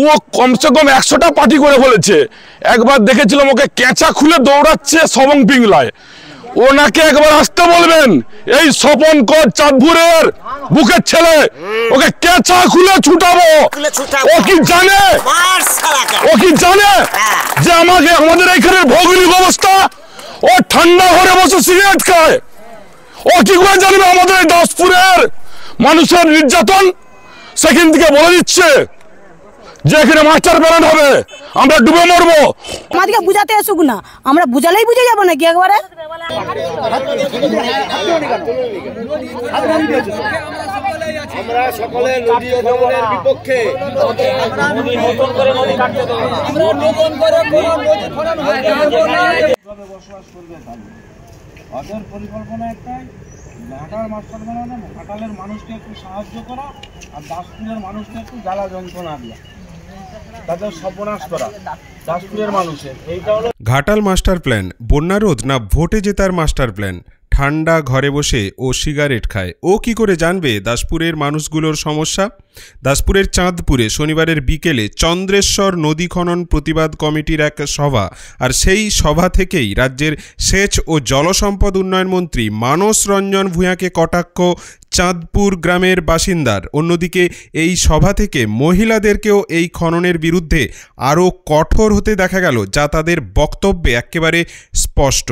ও কমসে কম 100টা পার্টি করে ফেলেছে। একবার দেখেছিলাম ওকে কেঁচা খুলে দৌড়াচ্ছে সবং পিংলায়। ওনাকে একবার আসতে বলবেন, এই স্বপন কর চাঁদপুরের বুকের ছেলে, ওকে কেঁচা খুলে ছুটাবো। ও কি জানে যে আমাদের এইখানের ভৌগোলিক অবস্থা? ও ঠান্ডা ঘরে বসে সিগারেট খায়। ও কি করে জানবে আমাদের এই দাসপুরের মানুষের নির্যাতন? সেখান থেকে বলে দিচ্ছে যে এখানে মাস্টার প্ল্যান হবে, আমরা ডুবে মরবো। আমাদেরকে বুঝাতে আসুক না, আমরা বুঝালেই বুঝে যাবো নাকি একবারে? আমরা সকলে নদী খননের বিপক্ষে। বসবাস করবে ওদের পরিকল্পনা একটাই, ঘাটাল মাস্টার বানানো, ঘাটালের মানুষকে একটু সাহায্য করা আর দাসপুরের মানুষকে একটু জ্বালা যন্ত্রণা দেওয়া, তাদের সর্বনাশ করা দাসপুরের মানুষের। এইটা হলো ঘাটাল মাস্টার প্ল্যান। বন্যা রোধ না ভোটে জেতার মাস্টার প্ল্যান? ঠান্ডা ঘরে বসে ও সিগারেট খায়। ও কি করে জানবে দাসপুরের মানুষগুলোর সমস্যা? দাসপুরের চাঁদপুরে শনিবারের বিকেলে চন্দ্রেশ্বর নদী খনন প্রতিবাদ কমিটির এক সভা, আর সেই সভা থেকেই রাজ্যের সেচ ও জলসম্পদ উন্নয়ন মন্ত্রী মানস রঞ্জন ভূঁইয়াকে কটাক্ষ চাঁদপুর গ্রামের বাসিন্দার। অন্যদিকে এই সভা থেকে মহিলাদেরকেও এই খননের বিরুদ্ধে আরও কঠোর হতে দেখা গেল, যা তাদের বক্তব্যে একেবারে স্পষ্ট।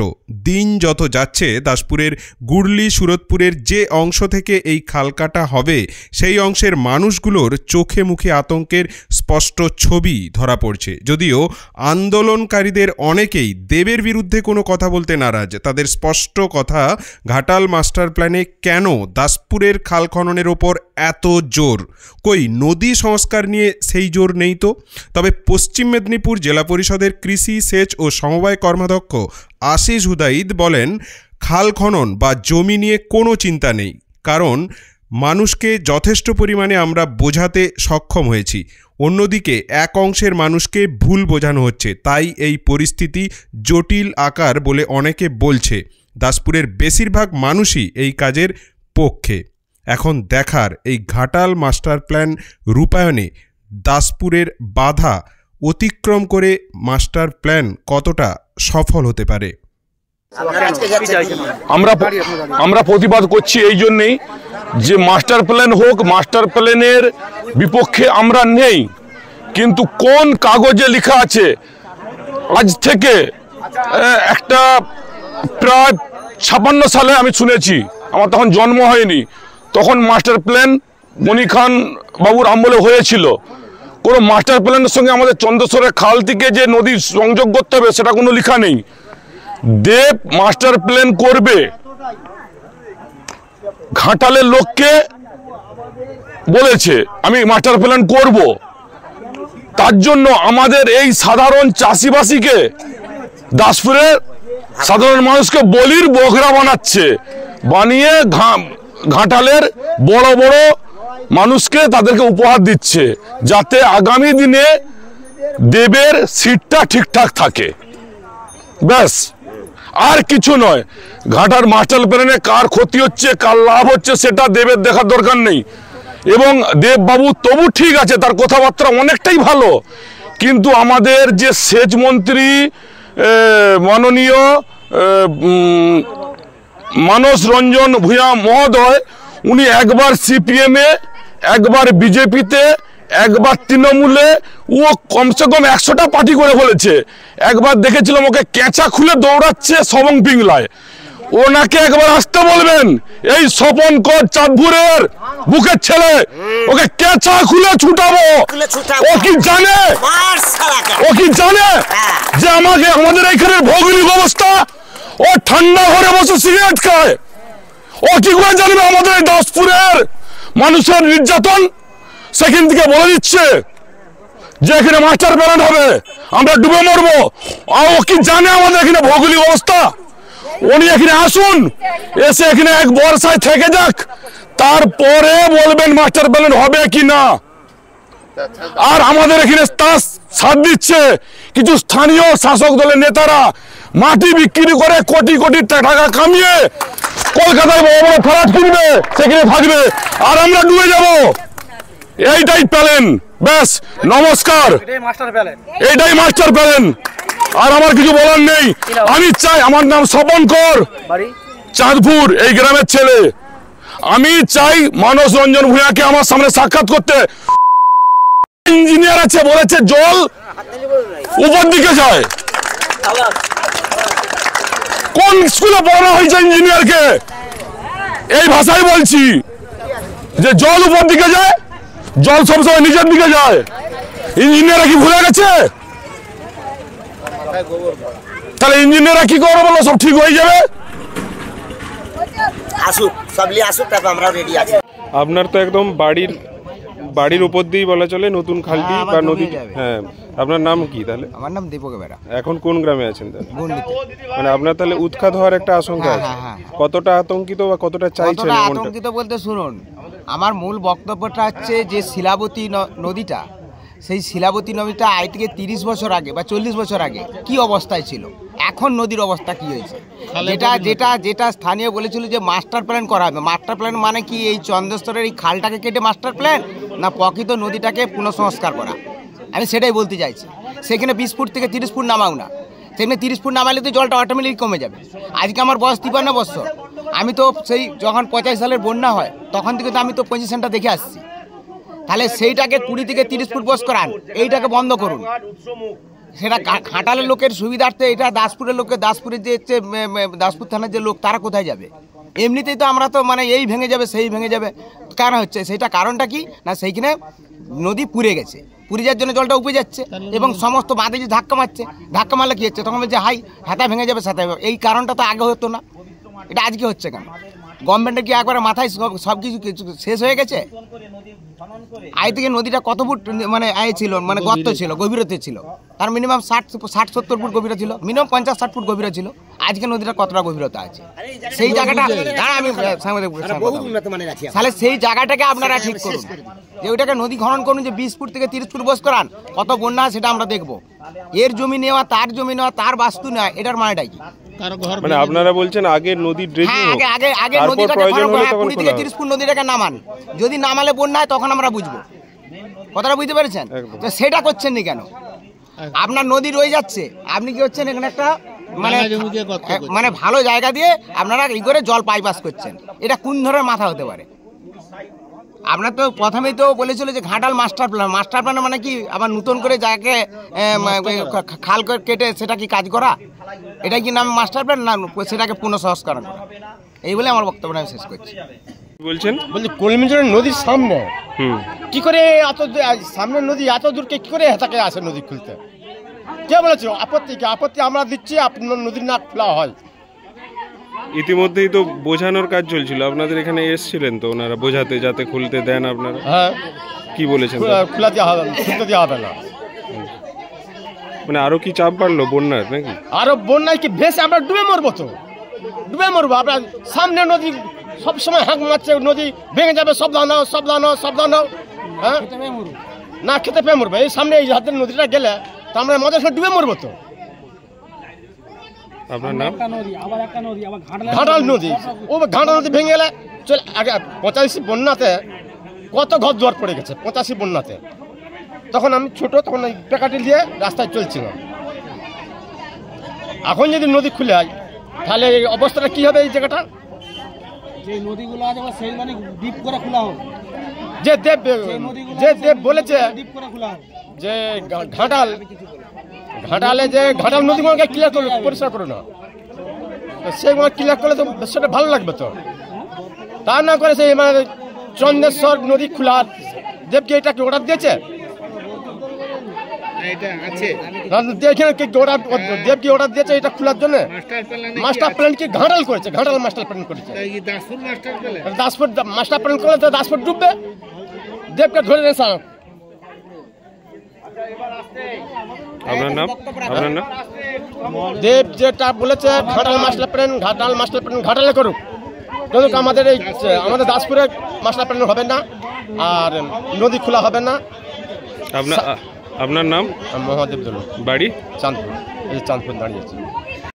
দিন যত যাচ্ছে দাসপুরের গুড়লি সুরতপুরের যে অংশ থেকে এই খাল কাটা হবে সেই অংশের মানুষগুলোর চোখে মুখে আতঙ্কের স্পষ্ট ছবি ধরা পড়ছে। যদিও আন্দোলনকারীদের অনেকেই দেবের বিরুদ্ধে কোনো কথা বলতে নারাজ। তাদের স্পষ্ট কথা, ঘাটাল মাস্টার প্ল্যানে কেন দাসপুরের খাল খননের ওপর এত জোর? কই নদী সংস্কার নিয়ে সেই জোর নেই তো? তবে পশ্চিম মেদিনীপুর জেলা পরিষদের কৃষি, সেচ ও সমবায় কর্মাধ্যক্ষ আশিস হুদাইদ বলেন, খাল খনন বা জমি নিয়ে কোনো চিন্তা নেই, কারণ মানুষকে যথেষ্ট পরিমাণে আমরা বোঝাতে সক্ষম হয়েছি। অন্যদিকে এক অংশের মানুষকে ভুল বোঝানো হচ্ছে, তাই এই পরিস্থিতি জটিল আকার বলে অনেকে বলছে। দাসপুরের বেশিরভাগ মানুষই এই কাজের পক্ষে। এখন দেখার এই ঘাটাল মাস্টার প্ল্যান রূপায়ণে দাসপুরের বাধা অতিক্রম করে মাস্টার প্ল্যান কতটা সফল হতে পারে। আমরা প্রতিবাদ করছি এই জন্যেই যে মাস্টার প্ল্যান হোক, মাস্টার প্ল্যানের বিপক্ষে আমরা নেই, কিন্তু কোন কাগজে লেখা আছে? আজ থেকে একটা প্রায় 56 সালে আমি শুনেছি, আমার তখন জন্ম হয়নি, তখন মাস্টার প্ল্যান মনি খান বাবুর আমলে হয়েছিল। কোনো মাস্টার প্ল্যানের সঙ্গে আমাদের চন্দ্রেশ্বরের খাল থেকে যে নদী সংযোগ করতে হবে সেটা কোনো লেখা নেই। দেব মাস্টার প্ল্যান করবে, ঘাটালের লোককে বলেছে আমি মাস্টার প্ল্যান করব, তার জন্য আমাদের এই সাধারণ চাষিবাসীকে, দাসপুরের সাধারণ মানুষকে বলির বগরা বানাচ্ছে, বানিয়ে ঘাটালের বড় বড় মানুষকে তাদেরকে উপহার দিচ্ছে, যাতে আগামী দিনে দেবের সিটটা ঠিকঠাক থাকে। ব্যাস, আর কিছু নয়। ঘাটার মাস্টার প্ল্যানে কার ক্ষতি হচ্ছে, কার লাভ হচ্ছে, সেটা দেবের দেখার দরকার নেই। এবং দেববাবু তবু ঠিক আছে, তার কথাবার্তা অনেকটাই ভালো, কিন্তু আমাদের যে সেচ মন্ত্রী মাননীয় মানস রঞ্জন ভূঁইয়া মহোদয়, উনি একবার সিপিএমে, একবার বিজেপিতে, একবার তৃণমূলে, ও কমসে কম 100টা পার্টি করে ফেলেছে। একবার দেখেছিলাম ওকে কেঁচা খুলে দৌড়াচ্ছে সবং পিংলায়। ওনাকে একবার আসতে বলবেন, এই স্বপন কর চাঁদপুরের বুকের ছেলে, ওকে কেঁচা খুলে ছুটাবো। ও কি জানে যে আমাদের এইখানের ভৌগোলিক অবস্থা? ও ঠান্ডা ঘরে বসে সিগারেট খায়। ও কি করে জানবে আমাদের এই দাসপুরের মানুষের নির্যাতন? সেখান থেকে বলে দিচ্ছে যে এখানে মাস্টার প্ল্যান হবে, আমরা ডুবে মরবো। ও কি জানে আমাদের এখানে ভৌগোলিক অবস্থা? উনি এখানে আসুন, এসে এখানে এক বর্ষায় থেকে যাক, তারপরে বলবেন মাস্টার প্ল্যান হবে কি না। আর আমাদের এখানে সাথ দিচ্ছে কিছু স্থানীয় শাসক দলের নেতারা, মাটি বিক্রি করে কোটি কোটি টাকা কামিয়ে কলকাতায় বড় বড় ফ্ল্যাট কিনবে, সেখানে থাকবে, আর আমরা ডুবে যাব। এইটাই প্ল্যান। ব্যাস, নমস্কার। এটাই মাস্টার প্ল্যান, আর আমার কিছু বলার নেই। আমি চাই, আমার নাম স্বপন কর, চাঁদপুর এই গ্রামের ছেলে। আমি চাই মানস রঞ্জন ভূঁইয়াকে আমার সামনে সাক্ষাৎ করতে। ইঞ্জিনিয়ার আছে, বলেছে জল উপর দিকে যায়। কোন স্কুলে পড়ানো হয়েছে ইঞ্জিনিয়ারকে? এই ভাষায় বলছি যে জল উপর দিকে যায়, জল সবসময় নিচের দিকে যায়। ইঞ্জিনিয়াররা কি ভুলে গেছে? তাহলে ইঞ্জিনিয়াররা কি করে বলো সব ঠিক হয়ে যাবে? আসুক, সব নিয়ে আসুক, তারপর আমরা রেডি আছি। আপনার তো একদম বাড়ির উপর দিয়েই বলা চলে নতুন খালটি বা নদী। হ্যাঁ, আপনার নাম কি তাহলে? আমার নাম দীপক বেরা। এখন কোন গ্রামে আছেন তাহলে? গন্ডিতে। মানে আপনার তাহলে উৎখাত হওয়ার একটা আশঙ্কা আছে। কতটা আতঙ্কিত বা কতটা চাইছেন? আতঙ্কিত বলতে শুনুন, আমার মূল বক্তব্যটা হচ্ছে যে শিলাবতী নদীটা, সেই শিলাবতী নদীটা আজ থেকে 30 বছর আগে বা 40 বছর আগে কি অবস্থায় ছিল, এখন নদীর অবস্থা কি হয়েছে। যেটা স্থানীয় বলেছিল যে মাস্টার প্ল্যান করা হবে। মাস্টার প্ল্যান মানে কি এই চন্দ্রস্তরের এই খালটাকে কেটে মাস্টার প্ল্যান, না প্রকৃত নদীটাকে পুনঃসংস্কার করা? আমি সেটাই বলতে চাইছি। সেখানে 20 ফুট থেকে 30 ফুট নামাও না, সেখানে 30 ফুট নামালে তো জলটা অটোমেটিক কমে যাবে। আজকে আমার বয়স 53 বছর। আমি তো সেই যখন 85 সালের বন্যা হয় তখন থেকে তো আমি তো পজিশনটা দেখে আসছি। তাহলে সেইটাকে 20 থেকে 30 ফুট বস করান, এইটাকে বন্ধ করুন। সেটা ঘাটালের লোকের সুবিধার্থে, এটা দাসপুরের লোকের, দাসপুরের যে দাসপুর থানার যে লোক তারা কোথায় যাবে? এমনিতেই তো আমরা তো মানে এই ভেঙে যাবে সেই ভেঙে যাবে কারণ হচ্ছে, সেইটা কারণটা কি না, সেইখানে নদী পুড়ে গেছে, পুড়ে যাওয়ার জন্য জলটা উপরে যাচ্ছে এবং সমস্ত বাঁধে যে ধাক্কা মারলে কি হচ্ছে, তখন বলছে হাই হাতা ভেঙে যাবে সাথে। এই কারণটা তো আগে হতো না, এটা আজকে হচ্ছে কেন? গভর্নমেন্টের কি একবারে মাথায় সব কিছু শেষ হয়ে গেছে? আয় থেকে নদীটা কত ফুট মানে আয় ছিল, মানে গর্ত ছিল, গভীরতা ছিল তার মিনিমাম 60-70 ফুট গভীরতা ছিল, মিনিমাম 50-60 ফুট গভীরতা ছিল। আজকে নদীটা কতটা গভীরতা আছে সেই জায়গাটা আমি তাহলে সেই জায়গাটাকে আপনারা ঠিক করুন, যে ওইটাকে নদী খনন করুন, যে 20 ফুট থেকে 30 ফুট বস করান। কত বন্যা সেটা আমরা দেখবো। এর জমি নেওয়া, তার জমি নেওয়া, তার বাস্তু নেওয়া, এটার মানেটা কি? মানে আপনারা বলছেন আগে নদী ড্রেজিং হোক, আগে নদীটাকে 20 থেকে 30 ফুট নদীটাকে নামান। যদি নামালে বন্যা হয় তখন আমরা বুঝবো। কথাটা বুঝতে পেরেছেন? তো সেটা করছেন নি কেন? আপনার নদী রয়ে যাচ্ছে, আপনি কি হচ্ছেন এখানে একটা মানে ভালো জায়গা দিয়ে আপনারা এই করে জল পাইপাস করছেন। এটা কোন ধরনের মাথা হতে পারে? আপনার তো প্রথমেই তো বলেছিল যে Ghatal master plan. Master plan মানে কি আবার নতুন করে যাকে খাল কেটে সেটা কি কাজ করা? এটা কি নাম মাস্টার প্ল্যান, না সেটাকে পুনঃসংস্করণ করা? এই বলে আমার বক্তব্য আমি শেষ করছি। বলছেন কলমিজোর নদীর সামনে কি করে এত সামনে নদী এত দূরকে কি করে হেতাকে আসে নদী খুলতে? কে বলেছে আপত্তি আমরা দিচ্ছি, আপনার নদীর না খোলা হয়। ইতিমধ্যেই তো বোঝানোর কাজ চলছিল, আপনাদের এখানে এসেছিলেন তো ওনারা বোঝাতে, যাতে খুলতে দেন আপনারা? হ্যাঁ। কি বলেছেন? খোলা দেওয়া হবে, খুলতে দেওয়া হবে না। মানে আরো কি চাপ বাড়লো বন্যার নাকি? আরো বন্যায় কি ভেসে আমরা ডুবে মরবো তো, ডুবে মরবো। আপনার সামনে নদী সবসময় হাঁক মারছে, নদী ভেঙে যাবে, সাবধান। হ্যাঁ, না খেতে পেয়ে মরবো। এই সামনে এই হাতের নদীটা গেলে তো আমরা মজার সময় ডুবে মরবো তো। আপনার নাম? ঘাটাল নদী, ও ঘাটাল নদী ভেঙে গেলে চলে। আগে 85 বন্যাতে কত ঘর দুয়ার পড়ে গেছে। 85 বন্যাতে তখন আমি ছোট, তখন ওই পেকাটি দিয়ে রাস্তায় চলছিলাম। এখন যদি নদী খুলে হয় তাহলে এই অবস্থাটা কি হবে? এই জায়গাটা যে নদীগুলো আছে সেই মানে ডিপ করে খোলা হোক। যে দেব বলেছে যে ঘাটালে যে ঘাটাল নদীগুলোকে ক্লিয়ার করবে, পরিষ্কার করো না, সেগুলো ক্লিয়ার করলে তো সেটা ভালো লাগবে। তো তা না করে সেই মানে চন্দ্রেশ্বর নদী খোলা, দেবকে এটা কি অর্ডার দিয়েছে? দেবকে অর্ডার দিয়েছে এটা খোলার জন্য। মাস্টার প্ল্যান কি ঘাটাল করেছে? ঘাটাল মাস্টার প্ল্যান করেছে। দাসপুর মাস্টার প্ল্যান করলে তো দাসপুর ডুববে। দেবকে ধরে নেই স্যার। আপনার নাম? দেব যেটা বলেছে ঘাটাল মাস্টার প্ল্যান ঘাটালে করুক, কিন্তু আমাদের দাসপুরে মাস্টার প্ল্যান হবে না, আর নদী খোলা হবে না। আপনার নাম? মহাদেব দলু, বাড়ি? চাঁদপুর। এই চাঁদপুর দাঁড়িয়েছে।